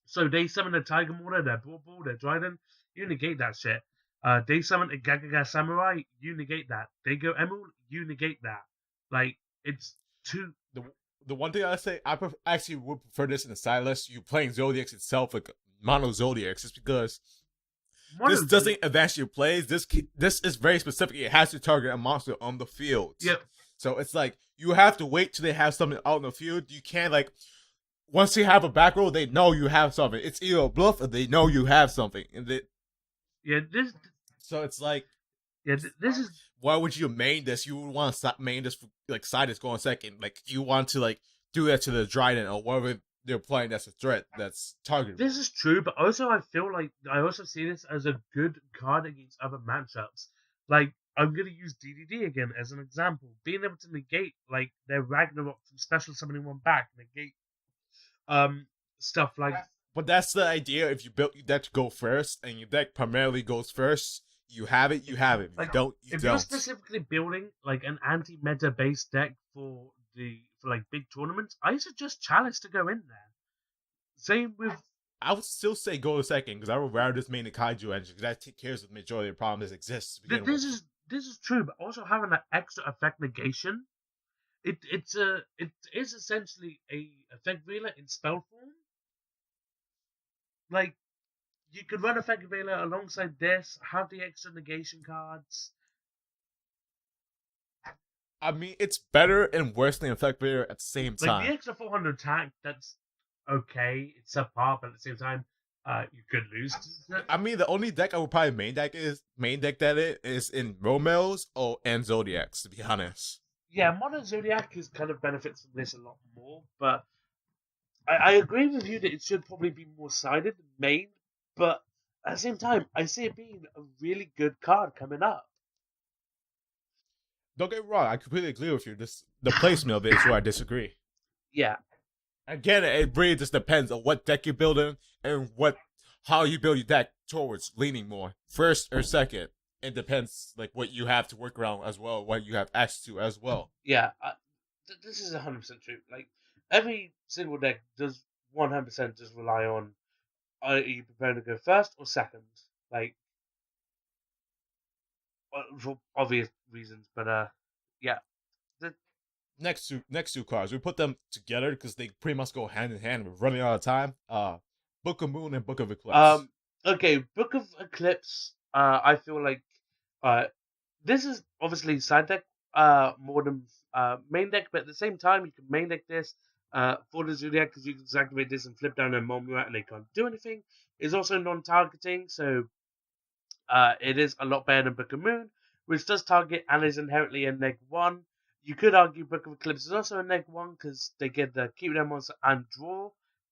Speaker 1: So they summon a Tiger Mortar, their Brawl Ball, their Dryden, you negate that shit. They summon a Gagaga Samurai, you negate that. They go Emerald, you negate that. Like it's too.
Speaker 2: The one thing I say, actually would prefer this in the side list. You playing Zodiacs itself, like mono Zodiacs, just because this doesn't advance your plays. This is very specific. It has to target a monster on the field.
Speaker 1: Yep.
Speaker 2: So it's like you have to wait till they have something out in the field. You can't like once they have a back row, they know you have something. It's either a bluff or they know you have something. And
Speaker 1: yeah, this.
Speaker 2: So it's like,
Speaker 1: yeah, this is.
Speaker 2: Why would you main this? You would want to stop main this for, like side is going second. Like you want to like do that to the Dryden or whatever they're playing that's a threat that's targeted.
Speaker 1: This is true, but also I feel like I also see this as a good card against other matchups. Like I'm gonna use DDD again as an example. Being able to negate like their Ragnarok from special summoning one back, negate stuff like.
Speaker 2: But that's the idea. If you built your deck to go first, and your deck primarily goes first, you have it. You have it. If
Speaker 1: Like,
Speaker 2: you don't, you
Speaker 1: if
Speaker 2: don't.
Speaker 1: you're specifically building like an anti-meta based deck for like big tournaments, I suggest Chalice to go in there. Same with
Speaker 2: I would still say go to second because I would rather just main the Kaiju engine because that takes care of the majority of the problems that exists. To begin with.
Speaker 1: this is true, but also having that extra effect negation, it is essentially a effect veiler in spell form. Like you could run effect veiler alongside this, have the extra negation cards.
Speaker 2: I mean, it's better and worse than Effect Bearer at the same time.
Speaker 1: Like the extra 400 attack, that's okay. It's subpar, but at the same time, you could lose.
Speaker 2: I mean, the only deck I would probably main deck that it is in Romels and Zodiacs, to be honest.
Speaker 1: Yeah, Modern Zodiac is kind of benefits from this a lot more, but I agree with you that it should probably be more sided than main, but at the same time, I see it being a really good card coming up.
Speaker 2: Don't get me wrong, I completely agree with you. The placement of it is where I disagree.
Speaker 1: Yeah.
Speaker 2: Again, it really just depends on what deck you're building and how you build your deck towards leaning more, first or second. It depends like what you have to work around as well, what you have access to as well.
Speaker 1: Yeah, this is 100% true. Like every single deck does 100% just rely on are you preparing to go first or second? Like for obvious reasons, but yeah.
Speaker 2: Next two cards, we put them together because they pretty much go hand in hand. We're running out of time. Book of Moon and Book of Eclipse.
Speaker 1: Okay, Book of Eclipse. I feel like this is obviously side deck more than main deck, but at the same time you can main deck this for the Zoodiac because you can activate this and flip down their Momurat and they can't do anything. It's also non-targeting, so it is a lot better than Book of Moon, which does target and is inherently a neg 1. You could argue Book of Eclipse is also a neg 1 because they get the keep their monster and draw.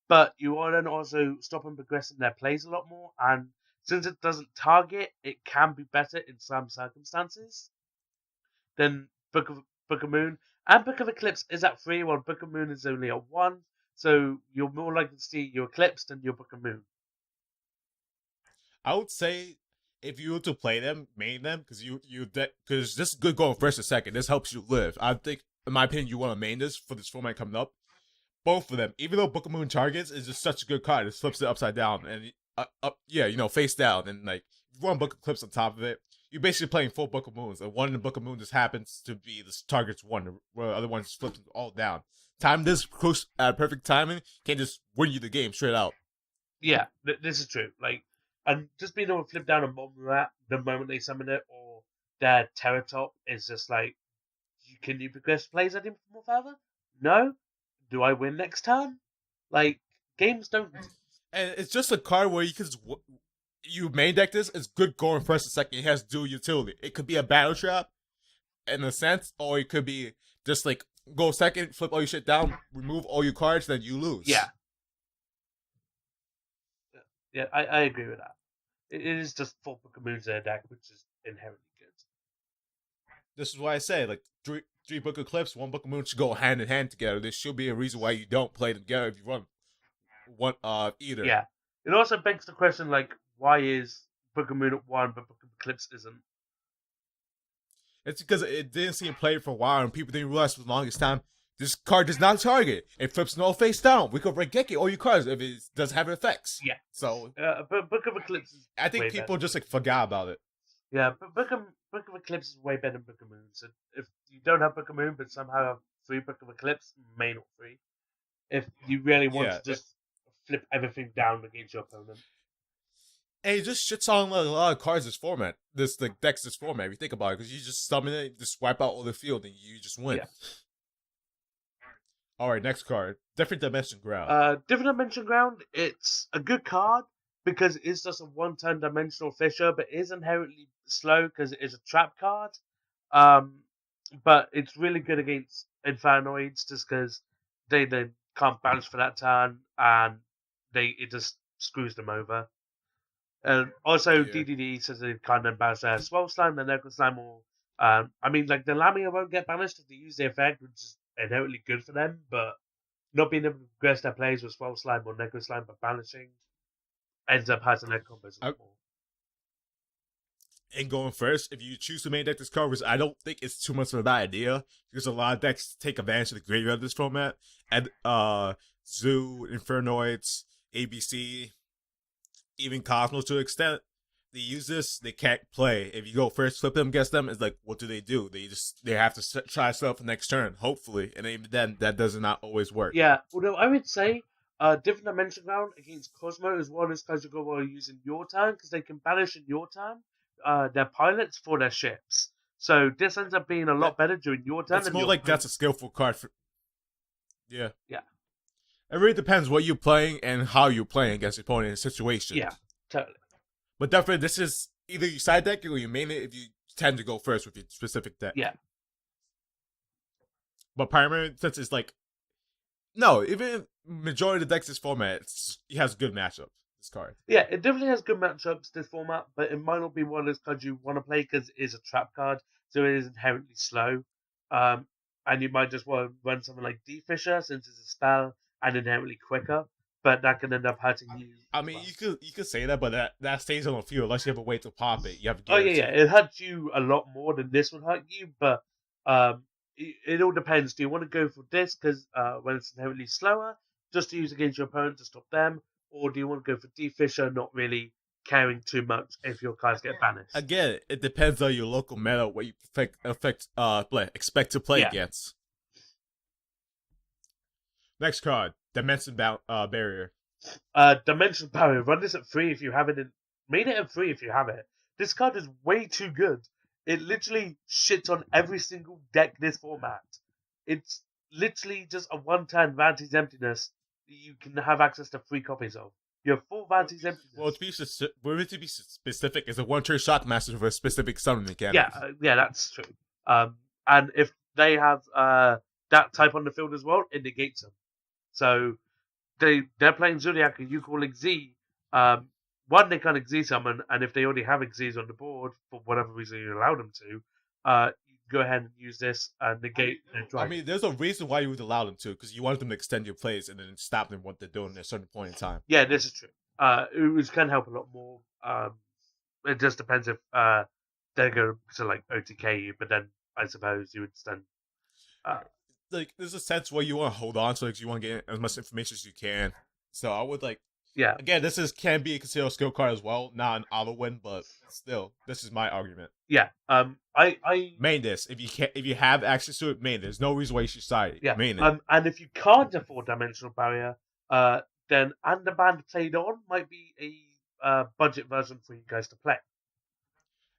Speaker 1: but you are then also stop and progressing their plays a lot more. And since it doesn't target, it can be better in some circumstances than Book of Moon. And Book of Eclipse is at 3, while Book of Moon is only at 1. So you're more likely to see your Eclipse than your Book of Moon.
Speaker 2: I would say if you were to play them, main them, because because this is good going first and second. This helps you live. I think, in my opinion, you want to main this for this format coming up. Both of them, even though Book of Moon targets is just such a good card, it flips it upside down and face down, and like if you want Book of Eclipse on top of it, you're basically playing full Book of Moons, and one in the Book of Moon just happens to be the target's one, where the other one just flips all down. Time this close at perfect timing can just win you the game straight out.
Speaker 1: Yeah, this is true. Like, and just being able to flip down a Momurat the moment they summon it, or their Terratop is just like, can you progress plays at him more further? No. Do I win next turn? Like, games don't.
Speaker 2: And it's just a card where you main deck this. It's good going first and second. It has dual utility. It could be a battle trap, in a sense, or it could be just like go second, flip all your shit down, remove all your cards, then you lose.
Speaker 1: Yeah. Yeah, I agree with that. It is just 4 Book of Moons in a deck, which is inherently good.
Speaker 2: This is why I say, like, three Book of Eclipse, 1 Book of Moon should go hand in hand together. There should be a reason why you don't play them together if you run one either.
Speaker 1: Yeah. It also begs the question, like, why is Book of Moon at 1 but Book of Eclipse isn't?
Speaker 2: It's because it didn't seem played for a while and people didn't realize for the longest time this card does not target. It flips no face down. We could Regeki all your cards if it doesn't have effects.
Speaker 1: Yeah.
Speaker 2: So
Speaker 1: but Book of Eclipse is
Speaker 2: I think people just like forgot about it.
Speaker 1: Yeah, but Book of Eclipse is way better than Book of Moon. So if you don't have Book of Moon but somehow have 3 Book of Eclipse, main or 3, if you really want to just flip everything down against your opponent.
Speaker 2: And it just shits on a lot of cards this format. This decks this format, if you think about it, because you just summon it, just wipe out all the field, and you just win. Yeah. Alright, next card. Different Dimension Ground.
Speaker 1: Different Dimension Ground, it's a good card because it's just a 1-turn dimensional fisher, but it is inherently slow because it is a trap card. But it's really good against Infernoids just because they can't balance for that turn, and it just screws them over. And also, DDD says they can't then balance their Swell Slime, their Necro Slime, or I mean, like the Lamia won't get banished if they use the effect, which is inherently good for them, but not being able to progress their plays with Swell Slime or Necro Slime but banishing ends up having their combos.
Speaker 2: And going first, if you choose to main deck this card, which I don't think it's too much of a bad idea, because a lot of decks take advantage of the graveyard of this format, and Zoo, Infernoids, ABC, even Cosmos to an extent, they use this, they can't play. If you go first, flip them, guess them, it's like, what do? They have to try stuff next turn, hopefully, and even then, that does not always work.
Speaker 1: Yeah, although I would say, Different Dimension Ground against Cosmo is one of those cards you go while using your turn, because they can banish in your turn their pilots for their ships. So this ends up being a lot better during your turn.
Speaker 2: It's more like that's a skillful card for. Yeah.
Speaker 1: Yeah.
Speaker 2: It really depends what you're playing and how you're playing against your opponent in situations.
Speaker 1: Yeah, totally.
Speaker 2: But definitely, this is either you side deck or you main it if you tend to go first with your specific deck.
Speaker 1: Yeah.
Speaker 2: But primary, since it's like, no, even majority of the decks this format, it has good matchups. This card.
Speaker 1: Yeah, it definitely has good matchups this format, but it might not be one of those cards you want to play because it is a trap card, so it is inherently slow. And you might just want to run something like D-Fisher since it's a spell and inherently quicker, but that can end up hurting you.
Speaker 2: I mean, you could say that, but that stays on the field unless you have a way to pop it. You have to.
Speaker 1: Oh yeah, it hurts you a lot more than this would hurt you, but it all depends. Do you want to go for this because when it's inherently slower, just to use against your opponent to stop them? Or do you want to go for D-Fisher, not really caring too much if your cards get banished?
Speaker 2: Again, it depends on your local meta, what you expect to play against. Next card, Dimension Barrier.
Speaker 1: Dimension Barrier. Run this at 3 if you have it. Main it at 3 if you have it. This card is way too good. It literally shits on every single deck this format. It's literally just a 1-turn Vanity's Emptiness you can have access to 3 copies of. You have 4 Vanity's Emptiness.
Speaker 2: Well, to be specific, it's a 1-turn Shockmaster for a specific summon mechanic.
Speaker 1: Yeah, that's true. And if they have that type on the field as well, it negates them. So they're playing Zoodiac and you calling Z, one, they can't Z summon, and if they already have Xyz on the board for whatever reason you allow them to, you go ahead and use this and negate their
Speaker 2: I
Speaker 1: drive.
Speaker 2: mean, there's a reason why you would allow them to, because you want them to extend your plays and then stop them what they're doing at a certain point in time.
Speaker 1: Yeah, this is true. It can help a lot more. It just depends if they're going to like OTK you, but then I suppose you would then.
Speaker 2: Like, there's a sense where you want to hold on to it, you want to get as much information as you can. So I would like.
Speaker 1: Yeah.
Speaker 2: Again, this can be considered a skill card as well, not an auto win, but still, this is my argument.
Speaker 1: Yeah. I
Speaker 2: main this if you have access to it. Main, there's no reason why you should side it.
Speaker 1: Yeah.
Speaker 2: Main it.
Speaker 1: And if you can't afford Dimensional Barrier, then Underband Played On might be a budget version for you guys to play.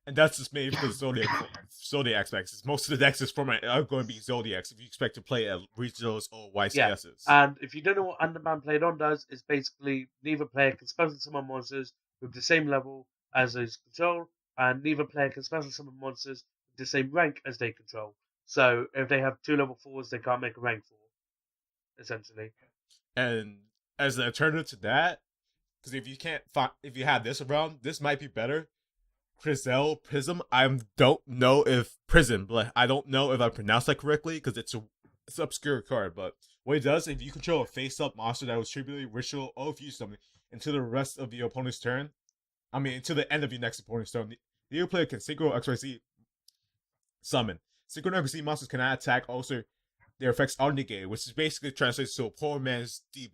Speaker 2: And that's just made for the Zoodiac specs. Most of the decks this format are going to be Zoodiacs if you expect to play at regionals or YCSs.
Speaker 1: Yeah. And if you don't know what Underband Played On does, it's basically neither player can special summon monsters with the same level as those control, and neither player can special summon monsters with the same rank as they control. So if they have 2 level 4s, they can't make a rank 4, essentially.
Speaker 2: And as an alternative to that, because if you have this around, this might be better. Prism. I don't know if Prism, but I don't know if I pronounced that correctly because it's an obscure card. But what it does, if you control a face-up monster that was tributary, ritual, or fuse something until the rest of your opponent's turn, until the end of your next opponent's turn, the other player can synchro XYZ summon. Synchro XYZ monsters cannot attack. Also, their effects are negated, which is basically translates to a poor man's D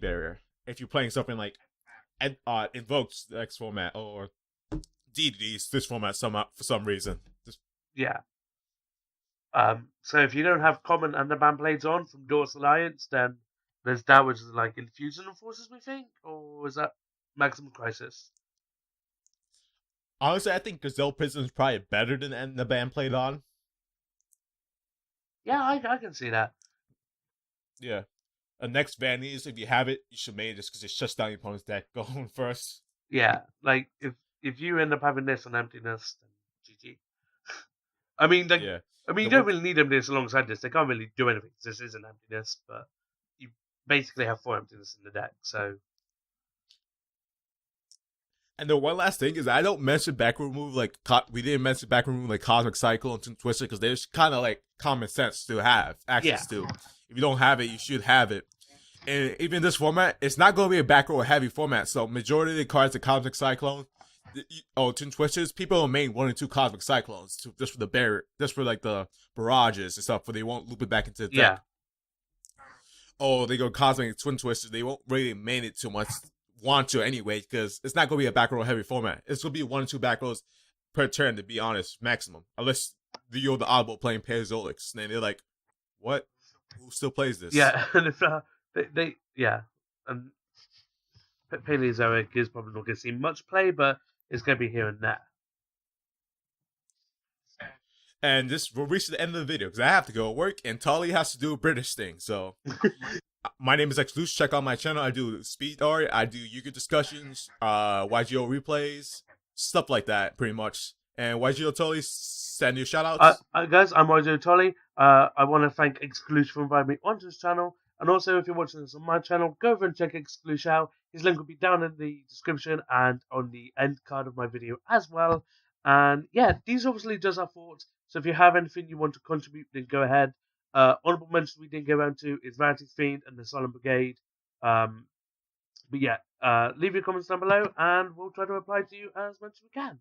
Speaker 2: barrier. If you're playing something like Invokes the X format or DDD's this format for some reason.
Speaker 1: Yeah. So if you don't have common Underband Blades on from Dorse Alliance, then there's that, which is like Infusion Enforcers, we think? Or is that Maximum Crisis?
Speaker 2: Honestly, I think Gazelle Prism is probably better than Underband Played On.
Speaker 1: Yeah, I can see that.
Speaker 2: Yeah. Next Vanities, if you have it, you should make this because it shuts down your opponent's deck going first.
Speaker 1: Yeah, like if you end up having this on Emptiness, then GG. I mean, you don't really need Emptiness alongside this. They can't really do anything. This is an Emptiness, but you basically have 4 Emptiness in the deck, so.
Speaker 2: And the one last thing is I don't mention backroom move we didn't mention backroom move like Cosmic Cycle and Twin Twister because they're kind of like common sense to have access to. If you don't have it, you should have it. And even this format, it's not going to be a back row heavy format. So majority of the cards are Cosmic Cyclone. Twin Twisters, people will main 1 and 2 Cosmic Cyclones just for the barrier, just for like the barrages and stuff, where they won't loop it back into the deck. Oh, they go Cosmic Twin Twisters. They won't really main it too much. Want to anyway, because it's not going to be a back row heavy format. It's going to be 1 or 2 back rows per turn, to be honest, maximum. Unless you're the oddball playing Paleozoics, and then they're like, what? Who still plays this?
Speaker 1: Yeah, and if and Paleozoic is probably not going to see much play, but it's going to be here and there.
Speaker 2: And we'll reach the end of the video because I have to go work, and TOLLEY has to do a British thing. So, my name is Xluce. Check out my channel. I do speed art. I do Yu-Gi-Oh discussions, YGO replays, stuff like that, pretty much. And YGO TOLLEY, send you shout outs.
Speaker 1: Guys, I'm YGO TOLLEY. I want to thank Xluce for inviting me onto his channel. And also, if you're watching this on my channel, go over and check Xluce out. His link will be down in the description and on the end card of my video as well. And yeah, these obviously just our thoughts. So if you have anything you want to contribute, then go ahead. Honorable mentions we didn't go around to is Rarity's Fiend and the Solemn Brigade. But yeah, leave your comments down below and we'll try to reply to you as much as we can.